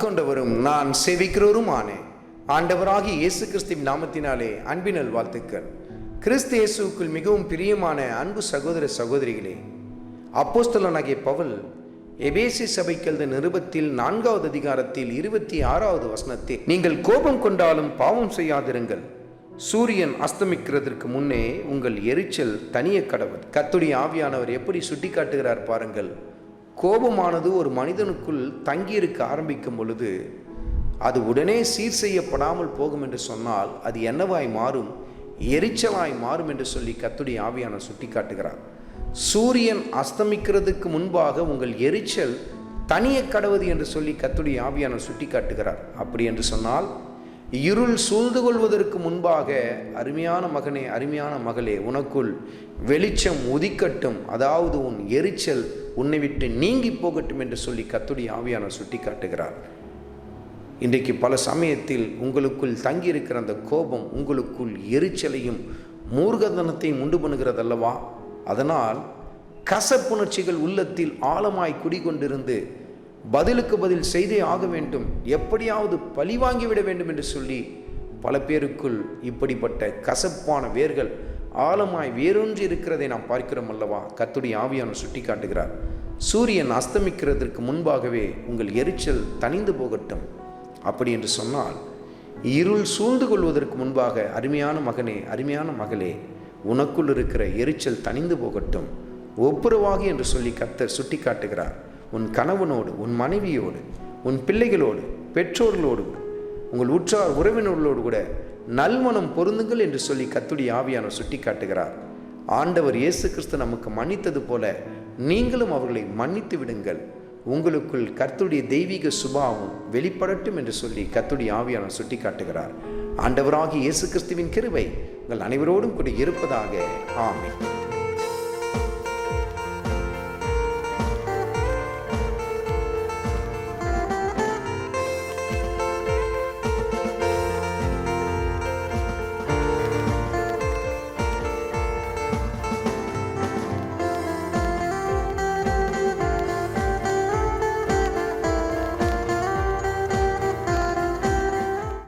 கொண்டவரும் நான் சேவிக்கிறவருமான ஆண்டவராகிய இயேசு கிறிஸ்துவின் நாமத்தினாலே அன்பினல் வாழ்த்துக்கள். கிறிஸ்து இயேசுவுக்குள் மிகவும் பிரியமான அன்பு சகோதர சகோதரிகளே, அப்போஸ்தலனாகிய பவுல் எபேசு சபைக்கு எழுதிய நிருபத்தில் 4வது அதிகாரத்தில் 26வது வசனத்தில், நீங்கள் கோபம் கொண்டாலும் பாவம் செய்யாதிருங்கள், சூரியன் அஸ்தமிக்கிறதற்கு முன்னே உங்கள் எரிச்சல் தனிய கடவுள். கர்த்தருடைய ஆவியானவர் எப்படி சுட்டி காட்டுகிறார் பாருங்கள். கோபமானது ஒரு மனிதனுக்குள் தங்கியிருக்க ஆரம்பிக்கும் பொழுது அது உடனே சீர் செய்யப்படாமல் போகும் என்று சொன்னால் அது என்னவாய் மாறும்? எரிச்சலாய் மாறும் என்று சொல்லி கர்த்தருடைய ஆவியானவர் சுட்டி காட்டுகிறார். சூரியன் அஸ்தமிக்கிறதுக்கு முன்பாக உங்கள் எரிச்சல் தனிய கடவுது என்று சொல்லி கர்த்தருடைய ஆவியானவர் சுட்டி காட்டுகிறார். அப்படி என்று சொன்னால் இருள் சூழ்ந்து கொள்வதற்கு முன்பாக அருமையான மகனே, அருமையான மகளே, உனக்குள் வெளிச்சம் உதிக்கட்டும், அதாவது உன் எரிச்சல் உன்னை விட்டு நீங்கி போகட்டும் என்று சொல்லி கர்த்தருடைய ஆவியானவர் சுட்டி காட்டுகிறார். இன்றைக்கு பல சமயத்தில் உங்களுக்குள் தங்கியிருக்கிற அந்த கோபம் உங்களுக்குள் எரிச்சலையும் மூர்க்கத்தனத்தையும் உண்டு பண்ணுகிறதல்லவா? அதனால் கசப்புணர்ச்சிகள் உள்ளத்தில் ஆழமாய் குடிகொண்டிருந்து பதிலுக்கு பதில் செய்தே ஆக வேண்டும், எப்படியாவது பழி வாங்கிவிட வேண்டும் என்று சொல்லி பல பேருக்குள் இப்படிப்பட்ட கசப்பான வேர்கள் ஆழமாய் வேரூன்றி இருக்கிறதை நாம் பார்க்கிறோம் அல்லவா? கர்த்தருடைய ஆவியானவர் சுட்டி காட்டுகிறார். சூரியன் அஸ்தமிக்கிறதற்கு முன்பாகவே உங்கள் எரிச்சல் தணிந்து போகட்டும். அப்படி என்று சொன்னால் இருள் சூழ்ந்து கொள்வதற்கு முன்பாக அருமையான மகனே, அருமையான மகளே, உனக்குள் இருக்கிற எரிச்சல் தணிந்து போகட்டும், ஒப்புரவாகி என்று சொல்லி கர்த்தர் சுட்டி காட்டுகிறார். உன் கணவனோடு, உன் மனைவியோடு, உன் பிள்ளைகளோடு, பெற்றோர்களோடு, உங்கள் உற்றார் உறவினர்களோடு கூட நல்மனம் பொருந்துங்கள் என்று சொல்லி கர்த்தருடைய ஆவியானவர் சுட்டி காட்டுகிறார். ஆண்டவர் இயேசு கிறிஸ்து நமக்கு மன்னித்தது போல நீங்களும் அவர்களை மன்னித்து விடுங்கள், உங்களுக்குள் கர்த்தருடைய தெய்வீக சுபாவம் வெளிப்படட்டும் என்று சொல்லி கர்த்தருடைய ஆவியானவர் சுட்டி காட்டுகிறார். ஆண்டவராகிய இயேசு கிறிஸ்துவின் கிருபை உங்கள் அனைவரோடும் கூட இருப்பதாக. ஆமென்.